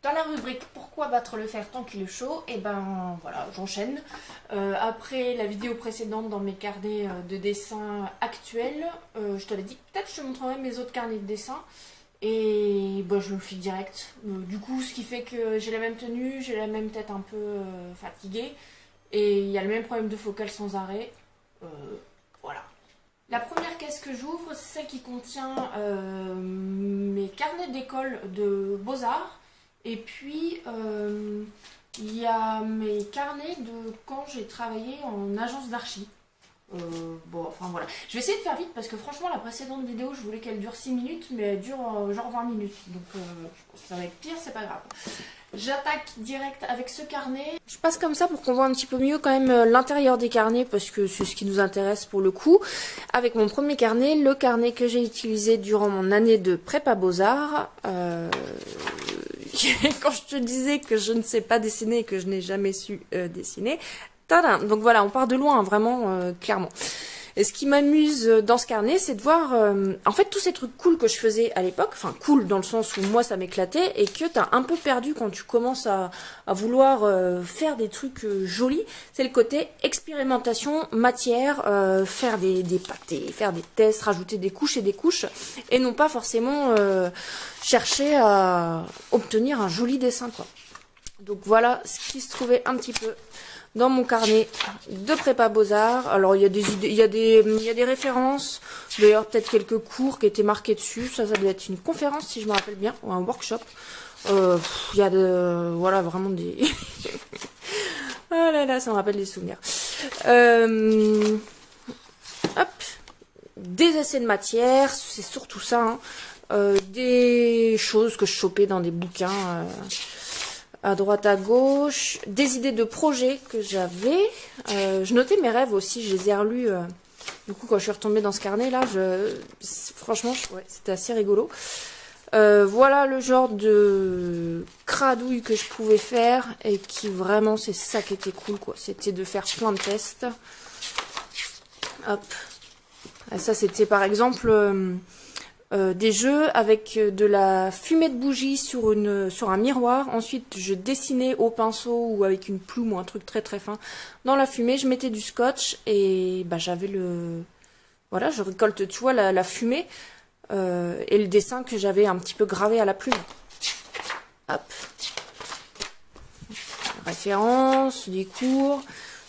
Dans la rubrique pourquoi battre le fer tant qu'il est chaud, et ben voilà, j'enchaîne. Après la vidéo précédente dans mes carnets de dessin actuels, je t'avais dit que peut-être je te montrerai mes autres carnets de dessin. Et bah, je le fais direct. Du coup, ce qui fait que j'ai la même tenue, j'ai la même tête un peu fatiguée. Et il y a le même problème de focale sans arrêt. Euh, voilà. La première caisse que j'ouvre, c'est celle qui contient mes carnets d'école de Beaux-Arts. Et puis, il y a mes carnets de quand j'ai travaillé en agence d'archi. Bon, enfin voilà. Je vais essayer de faire vite parce que franchement, la précédente vidéo, je voulais qu'elle dure 6 minutes, mais elle dure genre 20 minutes. Donc, ça va être pire, c'est pas grave. J'attaque direct avec ce carnet. Je passe comme ça pour qu'on voit un petit peu mieux quand même l'intérieur des carnets parce que c'est ce qui nous intéresse pour le coup. Avec mon premier carnet, le carnet que j'ai utilisé durant mon année de prépa Beaux-Arts. Quand je te disais que je ne sais pas dessiner et que je n'ai jamais su dessiner. Tadam. Donc voilà, on part de loin, hein, vraiment, clairement. Et ce qui m'amuse dans ce carnet, c'est de voir, en fait, tous ces trucs cool que je faisais à l'époque, enfin cool dans le sens où moi ça m'éclatait, et que t'as un peu perdu quand tu commences à vouloir faire des trucs jolis, c'est le côté expérimentation, matière, faire des pâtés, faire des tests, rajouter des couches et des couches, et non pas forcément chercher à obtenir un joli dessin, quoi. Donc voilà ce qui se trouvait un petit peu dans mon carnet de prépa Beaux-Arts. Alors il y a des idées, il y a des références, d'ailleurs peut-être quelques cours qui étaient marqués dessus. Ça doit être une conférence si je me rappelle bien, ou un workshop. Il y a voilà, vraiment des... oh là là, ça me rappelle des souvenirs. Hop, des essais de matière, c'est surtout ça, hein. Des choses que je chopais dans des bouquins... à droite à gauche, des idées de projets que j'avais. Je notais mes rêves aussi, je les ai relus. Du coup, quand je suis retombée dans ce carnet là, franchement, ouais, c'était assez rigolo. Voilà le genre de cradouille que je pouvais faire et qui vraiment, c'est ça qui était cool, quoi. C'était de faire plein de tests. Hop. Et ça, c'était par exemple des jeux avec de la fumée de bougie sur un miroir. Ensuite, je dessinais au pinceau ou avec une plume ou un truc très très fin dans la fumée. Je mettais du scotch et bah j'avais le... Voilà, je récolte, tu vois, la fumée et le dessin que j'avais un petit peu gravé à la plume. Hop. Références, des cours,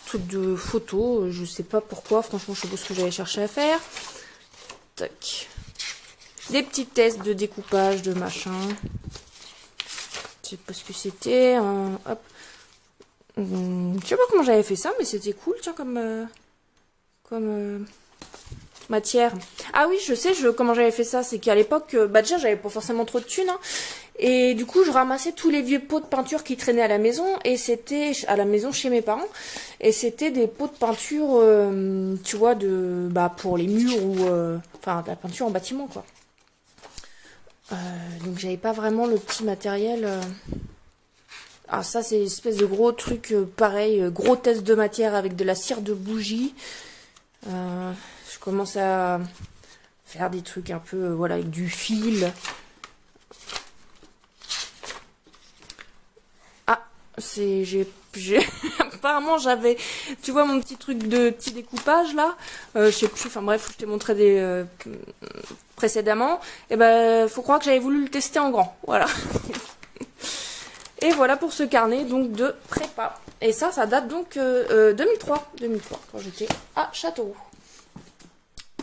trucs de photos. Je sais pas pourquoi, franchement, je sais pas ce que j'avais cherché à faire. Tac. Des petits tests de découpage, de machin. Je sais pas ce que c'était. Hop. Je sais pas comment j'avais fait ça, mais c'était cool, tiens, comme matière. Ah oui, je sais comment j'avais fait ça. C'est qu'à l'époque, bah déjà, j'avais pas forcément trop de thunes. Hein, et du coup, je ramassais tous les vieux pots de peinture qui traînaient à la maison. Et c'était à la maison chez mes parents. Et c'était des pots de peinture, tu vois, pour les murs ou... Enfin, de la peinture en bâtiment, quoi. Donc j'avais pas vraiment le petit matériel. Ah ça c'est une espèce de gros truc pareil, gros test de matière avec de la cire de bougie. Je commence à faire des trucs un peu voilà avec du fil. Ah j'ai apparemment j'avais, tu vois mon petit truc de petit découpage là, je sais plus, enfin bref, je t'ai montré des précédemment, et ben faut croire que j'avais voulu le tester en grand, voilà. Et voilà pour ce carnet donc de prépa. Et ça date donc 2003 quand j'étais à Châteauroux.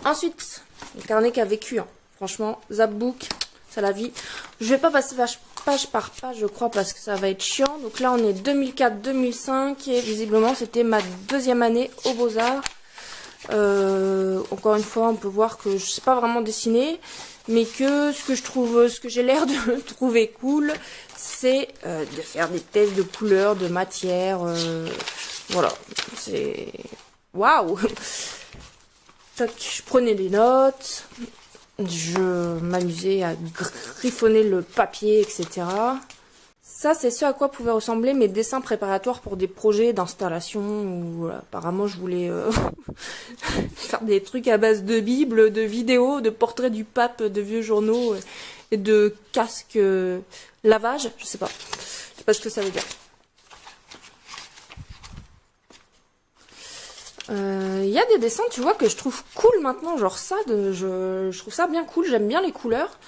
Ensuite, le carnet qui a vécu, hein. Franchement, Zapbook, ça la vie. Je vais pas passer page par page, je crois, parce que ça va être chiant. Donc là, on est 2004-2005 et visiblement, c'était ma deuxième année aux Beaux-Arts. Encore une fois, on peut voir que je sais pas vraiment dessiner, mais que ce que j'ai l'air de trouver cool, c'est de faire des tests de couleurs, de matière. Voilà, c'est waouh. Je prenais des notes, je m'amusais à griffonner le papier, etc. Ça, c'est ce à quoi pouvaient ressembler mes dessins préparatoires pour des projets d'installation où apparemment je voulais faire des trucs à base de Bible, de vidéos, de portraits du pape, de vieux journaux et de casque lavage, je sais pas ce que ça veut dire. Il y a des dessins, tu vois, que je trouve cool maintenant, genre ça, je trouve ça bien cool, j'aime bien les couleurs.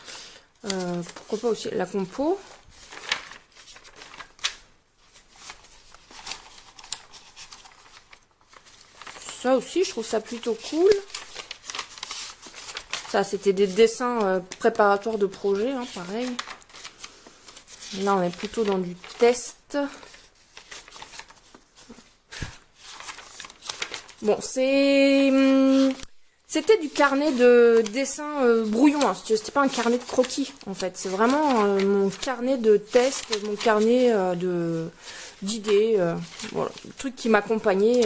Pourquoi pas aussi la compo. Ça aussi, je trouve ça plutôt cool. Ça, c'était des dessins préparatoires de projet, hein, pareil. Là, on est plutôt dans du test. Bon, c'était du carnet de dessin brouillon, hein, c'était pas un carnet de croquis, en fait. C'est vraiment mon carnet de test, mon carnet d'idées, voilà, le truc qui m'accompagnait.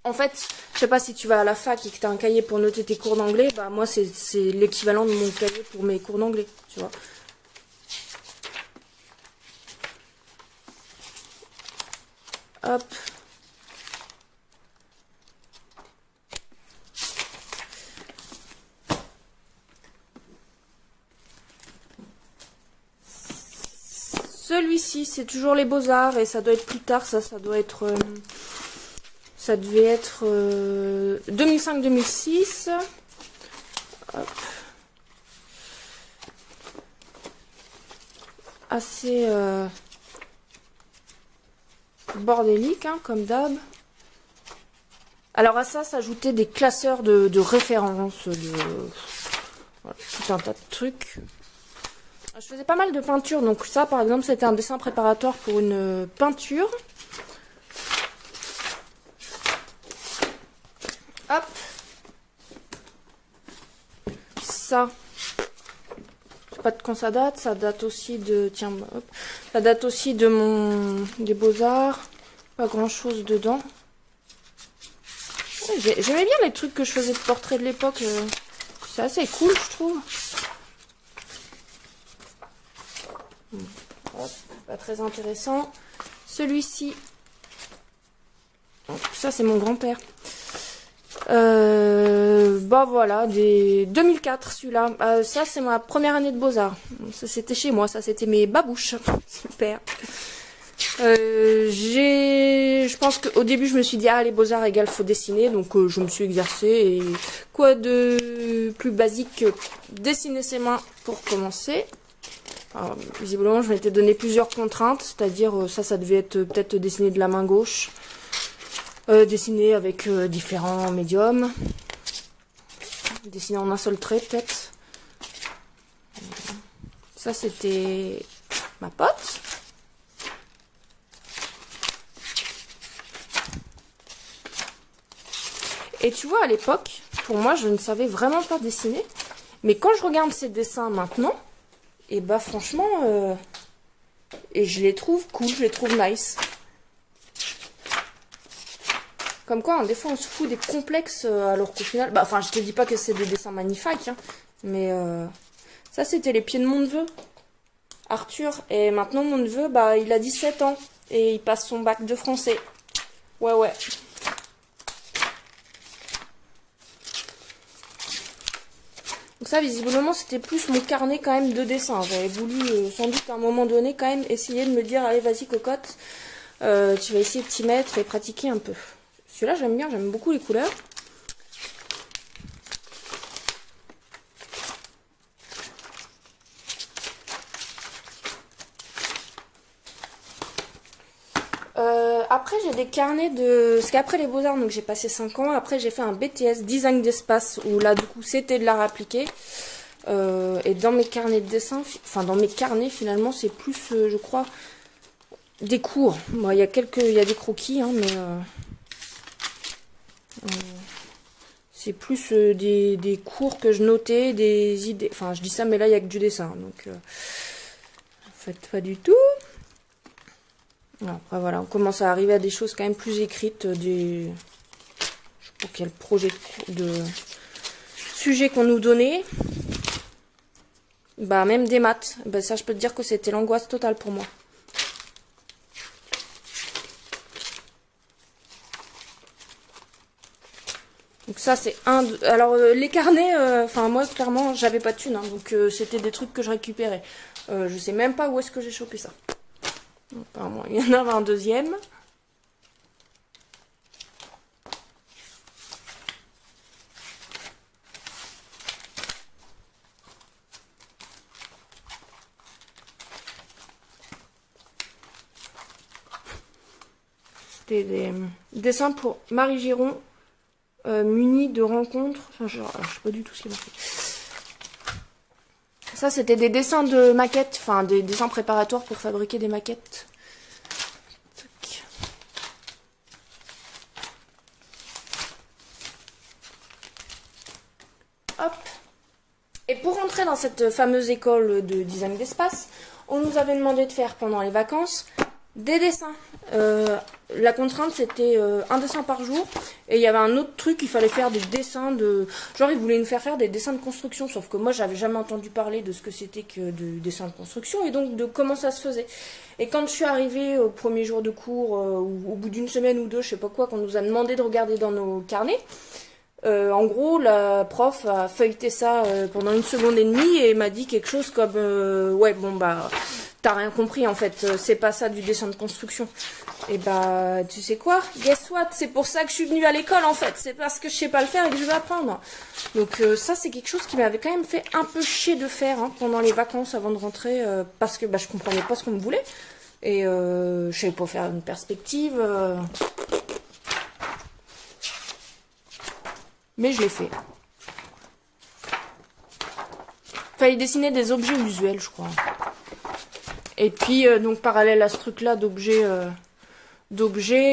En fait, je sais pas si tu vas à la fac et que tu as un cahier pour noter tes cours d'anglais, bah moi c'est l'équivalent de mon cahier pour mes cours d'anglais, tu vois. Hop. Celui-ci, c'est toujours les Beaux-Arts et ça doit être plus tard, ça doit être... ça devait être 2005-2006. Assez bordélique, hein, comme d'hab. Alors à ça s'ajoutaient des classeurs de références, voilà, tout un tas de trucs. Je faisais pas mal de peinture, donc ça par exemple c'était un dessin préparatoire pour une peinture. Hop. Ça, je sais pas de quand ça date aussi de, tiens, hop, ça date aussi de des Beaux-Arts, pas grand chose dedans. J'aimais bien les trucs que je faisais de portrait de l'époque, c'est assez cool je trouve. Hop, pas très intéressant. Celui-ci, ça c'est mon grand-père. Bah voilà, des 2004 celui-là. Ça c'est ma première année de Beaux-Arts. Ça c'était chez moi, ça c'était mes babouches. Super. Je pense qu'au début je me suis dit ah les Beaux-Arts égale faut dessiner, donc je me suis exercée et quoi de plus basique que dessiner ses mains pour commencer. Alors, visiblement je m'étais donné plusieurs contraintes, c'est-à-dire ça devait être peut-être dessiner de la main gauche, dessiner avec différents médiums, dessiner en un seul trait peut-être. Ça c'était ma pote. Et tu vois à l'époque, pour moi je ne savais vraiment pas dessiner, mais quand je regarde ces dessins maintenant, et bah franchement, et je les trouve cool, je les trouve nice. Comme quoi, hein, des fois on se fout des complexes alors qu'au final... Bah, enfin, je te dis pas que c'est des dessins magnifiques, hein, mais ça c'était les pieds de mon neveu, Arthur. Et maintenant mon neveu, bah, il a 17 ans et il passe son bac de français. Ouais, ouais. Donc ça, visiblement, c'était plus mon carnet quand même de dessin. J'avais voulu, sans doute, à un moment donné, quand même, essayer de me dire, allez, vas-y, cocotte, tu vas essayer de t'y mettre et pratiquer un peu. Celui-là, j'aime bien, j'aime beaucoup les couleurs. Après, j'ai des carnets de... Parce qu'après les Beaux-Arts, donc j'ai passé 5 ans. Après, j'ai fait un BTS, Design d'espace, où là, du coup, c'était de l'art appliqué. Et dans mes carnets de dessin, enfin, dans mes carnets, finalement, c'est plus, je crois, des cours. Bon, il y a des croquis, hein, mais... c'est plus des cours que je notais, des idées. Enfin, je dis ça, mais là, il n'y a que du dessin. Donc, en fait, pas du tout. Après, voilà, on commence à arriver à des choses quand même plus écrites. Je sais pas quel projet de sujet qu'on nous donnait. Bah, même des maths. Bah, ça, je peux te dire que c'était l'angoisse totale pour moi. Donc ça c'est un... Alors les carnets, enfin moi clairement j'avais pas de thunes, hein, donc c'était des trucs que je récupérais. Je sais même pas où est-ce que j'ai chopé ça. Apparemment il y en avait un deuxième. C'était des dessins pour Marie Giron, munis de rencontres. Enfin, je sais pas du tout ce qu'il m'a fait. Ça, c'était des dessins de maquettes, enfin des dessins préparatoires pour fabriquer des maquettes. Tac. Hop. Et pour rentrer dans cette fameuse école de design d'espace, on nous avait demandé de faire pendant les vacances des dessins. La contrainte c'était un dessin par jour. Et il y avait un autre truc, il fallait faire des dessins de... Genre ils voulaient nous faire des dessins de construction. Sauf que moi j'avais jamais entendu parler de ce que c'était que de dessin de construction. Et donc de comment ça se faisait. Et quand je suis arrivée au premier jour de cours, au bout d'une semaine ou deux, je sais pas quoi, qu'on nous a demandé de regarder dans nos carnets. En gros, la prof a feuilleté ça pendant 1 seconde et demie et m'a dit quelque chose comme ouais bon bah t'as rien compris en fait, c'est pas ça du dessin de construction. Et bah tu sais quoi, guess what, c'est pour ça que je suis venue à l'école en fait, c'est parce que je sais pas le faire et que je vais apprendre. Donc ça c'est quelque chose qui m'avait quand même fait un peu chier de faire hein, pendant les vacances avant de rentrer parce que bah, je comprenais pas ce qu'on me voulait et je savais pas faire une perspective. Mais je l'ai fait. Fallait dessiner des objets usuels, je crois. Et puis, donc, parallèle à ce truc-là d'objets,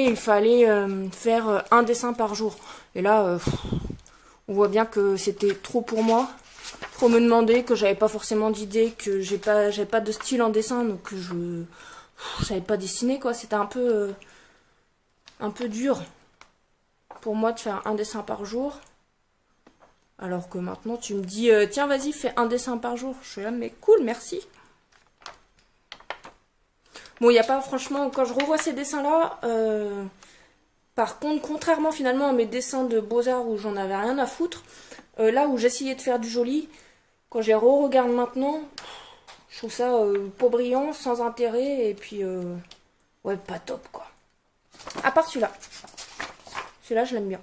il fallait faire un dessin par jour. Et là, on voit bien que c'était trop pour moi. Trop me demander, que j'avais pas forcément d'idée, que j'avais pas de style en dessin, donc je savais pas dessiner, quoi. C'était un peu dur pour moi de faire un dessin par jour. Alors que maintenant, tu me dis, tiens, vas-y, fais un dessin par jour. Je suis là, mais cool, merci. Bon, il n'y a pas, franchement, quand je revois ces dessins-là, par contre, contrairement finalement à mes dessins de Beaux-Arts où j'en avais rien à foutre, là où j'essayais de faire du joli, quand j'y re-regarde maintenant, je trouve ça pas brillant, sans intérêt, et puis, ouais, pas top, quoi. À part celui-là. Celui-là, je l'aime bien.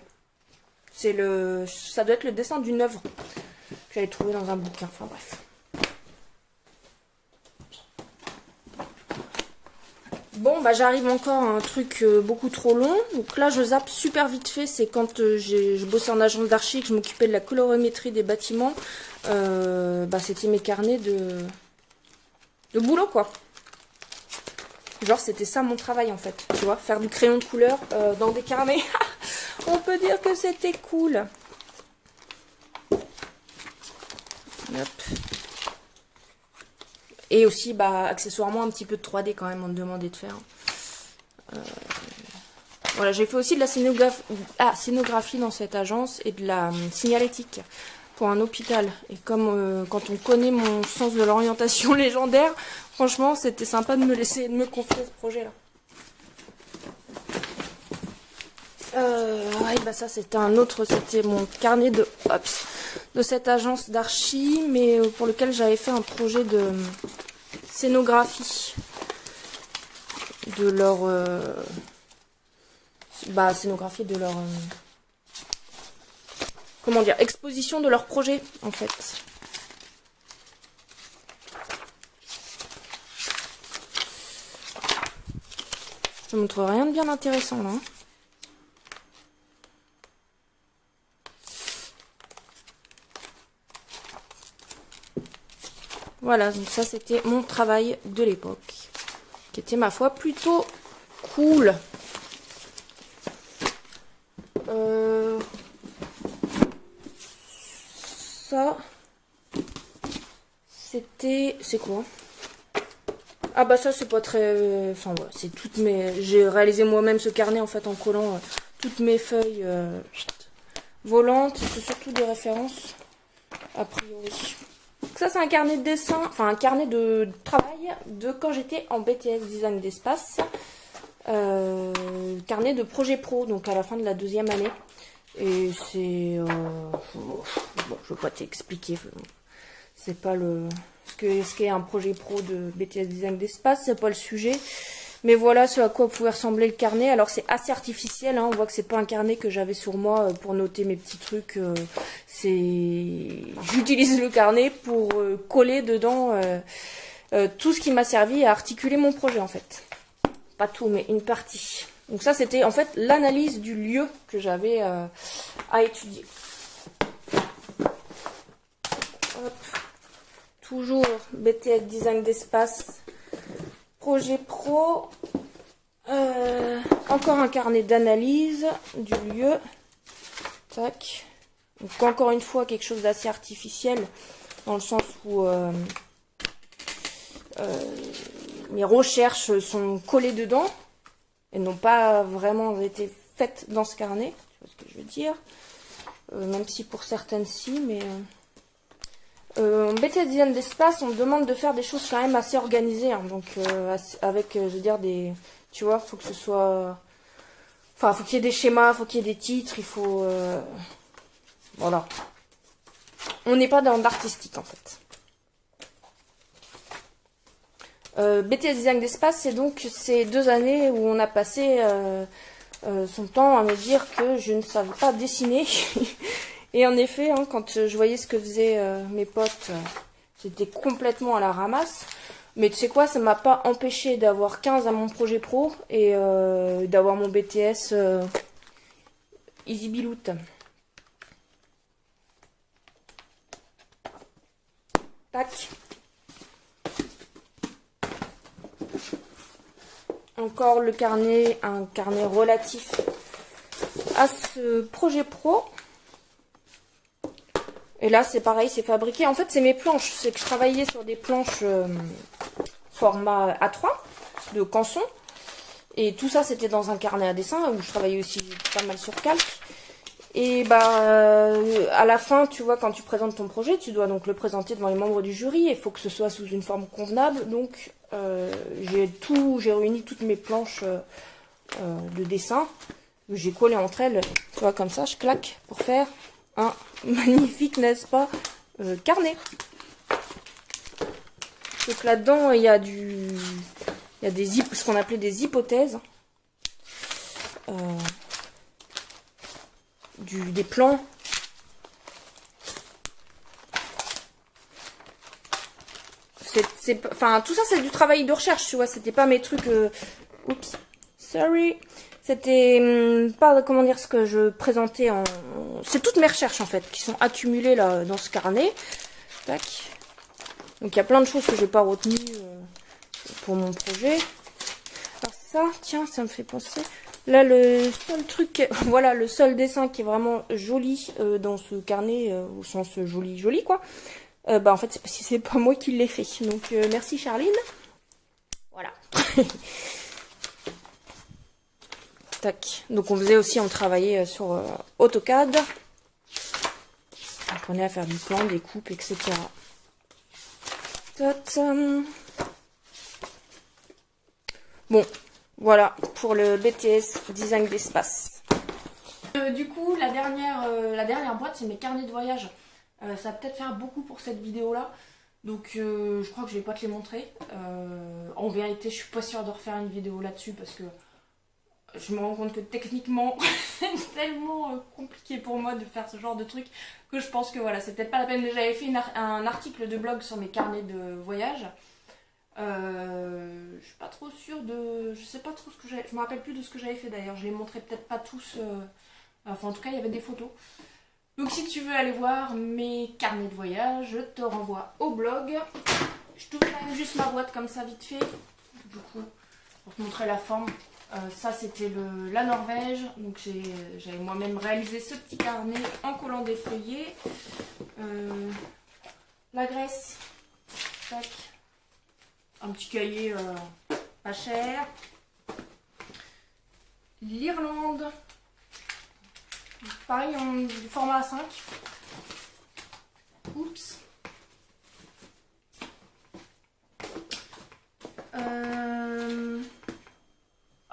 Ça doit être le dessin d'une œuvre que j'avais trouvé dans un bouquin. Enfin bref. Bon, bah j'arrive encore à un truc beaucoup trop long. Donc là, je zappe super vite fait. C'est quand je bossais en agence d'archi que je m'occupais de la colorimétrie des bâtiments. Bah c'était mes carnets de boulot, quoi. Genre, c'était ça mon travail, en fait. Tu vois, faire du crayon de couleur dans des carnets. On peut dire que c'était cool. Hop. Et aussi, bah, accessoirement, un petit peu de 3D quand même, on me demandait de faire. Voilà, j'ai fait aussi de la scénographie dans cette agence et de la signalétique pour un hôpital. Et comme quand on connaît mon sens de l'orientation légendaire, franchement, c'était sympa de me confier ce projet-là. Ouais, bah ça c'était c'était mon carnet de cette agence d'archi, mais pour lequel j'avais fait un projet de scénographie de leur scénographie de leur comment dire, exposition de leur projet en fait. Je montre rien de bien intéressant là. Voilà, donc ça c'était mon travail de l'époque, qui était ma foi plutôt cool. Ça, c'était... C'est quoi? Ah bah ça c'est pas très... Enfin voilà, c'est toutes mes... J'ai réalisé moi-même ce carnet en fait en collant toutes mes feuilles volantes. C'est surtout des références, a priori. Ça c'est un carnet de dessin, enfin un carnet de travail de quand j'étais en BTS design d'espace. Carnet de projet pro, donc à la fin de la 2e année. Et c'est... bon, je vais pas t'expliquer. C'est pas ce qu'est un projet pro de BTS Design d'espace, c'est pas le sujet. Mais voilà ce à quoi pouvait ressembler le carnet. Alors c'est assez artificiel, hein. On voit que c'est pas un carnet que j'avais sur moi pour noter mes petits trucs. J'utilise le carnet pour coller dedans tout ce qui m'a servi à articuler mon projet en fait. Pas tout, mais une partie. Donc ça c'était en fait l'analyse du lieu que j'avais à étudier. Hop. Toujours BTS Design d'espace. Projet pro, encore un carnet d'analyse du lieu, tac, donc encore une fois quelque chose d'assez artificiel, dans le sens où mes recherches sont collées dedans, et n'ont pas vraiment été faites dans ce carnet, tu vois ce que je veux dire, même si pour certaines si, mais... BTS Design d'espace, on me demande de faire des choses quand même assez organisées, hein, donc avec, je veux dire, tu vois, faut que ce soit, enfin, faut qu'il y ait des schémas, faut qu'il y ait des titres, il faut, voilà. On n'est pas dans l'artistique en fait. BTS Design d'espace, c'est donc ces 2 années où on a passé son temps à me dire que je ne savais pas dessiner. Et en effet, hein, quand je voyais ce que faisaient mes potes, j'étais complètement à la ramasse. Mais tu sais quoi, ça m'a pas empêché d'avoir 15 à mon projet pro et d'avoir mon BTS Easy Bilout. Tac. Encore le carnet, un carnet relatif à ce projet pro. Et là, c'est pareil, c'est fabriqué. En fait, c'est mes planches. C'est que je travaillais sur des planches format A3 de Canson. Et tout ça, c'était dans un carnet à dessin où je travaillais aussi pas mal sur calque. Et bah, à la fin, tu vois, quand tu présentes ton projet, tu dois donc le présenter devant les membres du jury. Il faut que ce soit sous une forme convenable. Donc, j'ai réuni toutes mes planches de dessin. J'ai collé entre elles, tu vois, comme ça, je claque pour faire un magnifique, n'est-ce pas, carnet. Donc là-dedans, il y a ce qu'on appelait des hypothèses, des plans. Enfin, tout ça, c'est du travail de recherche, tu vois. C'était pas mes trucs. Oups, sorry. C'était pas, comment dire, ce que je présentais en... C'est toutes mes recherches, en fait, qui sont accumulées là dans ce carnet. Tac. Donc, il y a plein de choses que j'ai pas retenues pour mon projet. Alors ça, tiens, ça me fait penser... Là, le seul truc... Voilà, le seul dessin qui est vraiment joli dans ce carnet, au sens joli, quoi. Bah, en fait, c'est pas moi qui l'ai fait. Donc, merci Charline. Voilà. Tac. Donc on travaillait sur AutoCAD. On apprenait à faire du plan, des coupes, etc. Bon, voilà pour le BTS Design d'espace. Du coup, la dernière boîte, c'est mes carnets de voyage. Ça va peut-être faire beaucoup pour cette vidéo-là. Donc je crois que je vais pas te les montrer. En vérité, je suis pas sûre de refaire une vidéo là-dessus parce que je me rends compte que techniquement, c'est tellement compliqué pour moi de faire ce genre de truc que je pense que voilà, c'est peut-être pas la peine. Mais j'avais fait un article de blog sur mes carnets de voyage. Je suis pas trop sûre de... Je sais pas trop ce que j'avais... Je me rappelle plus de ce que j'avais fait d'ailleurs. Je les montrais peut-être pas tous. Enfin, en tout cas, il y avait des photos. Donc si tu veux aller voir mes carnets de voyage, je te renvoie au blog. Je t'ouvre quand même juste ma boîte comme ça vite fait. Du coup, pour te montrer la forme. Ça c'était la Norvège, donc j'avais moi-même réalisé ce petit carnet en collant des feuillets. La Grèce, tac, un petit cahier pas cher. L'Irlande, pareil en format A5. Oups.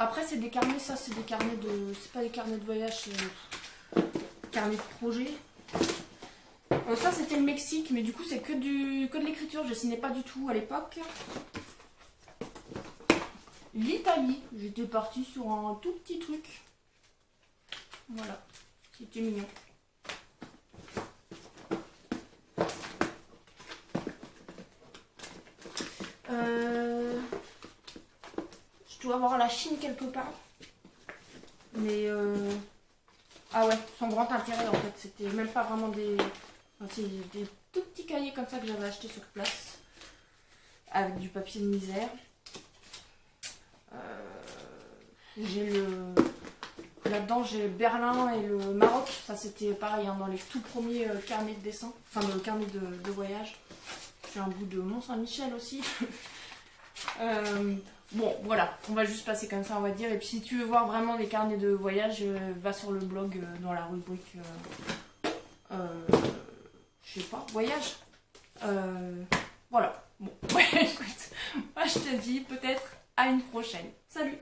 Après c'est des carnets, ça c'est des carnets de... C'est pas des carnets de voyage, carnet de projet. Ça c'était le Mexique, mais du coup c'est que de l'écriture, je dessinais pas du tout à l'époque. L'Italie, j'étais partie sur un tout petit truc. Voilà, c'était mignon. Je dois avoir la Chine quelque part. Mais ah ouais, sans grand intérêt en fait. C'était même pas vraiment des... Enfin, c'est des tout petits cahiers comme ça que j'avais acheté sur place. Avec du papier de misère. J'ai le... Là-dedans j'ai Berlin et le Maroc. Ça c'était pareil hein, dans les tout premiers carnets de dessin. Enfin le carnet de voyage. J'ai un bout de Mont-Saint-Michel aussi. Bon, voilà, on va juste passer comme ça, on va dire. Et puis si tu veux voir vraiment les carnets de voyage, va sur le blog dans la rubrique, je sais pas, voyage. Voilà, bon, écoute, moi je te dis peut-être à une prochaine. Salut!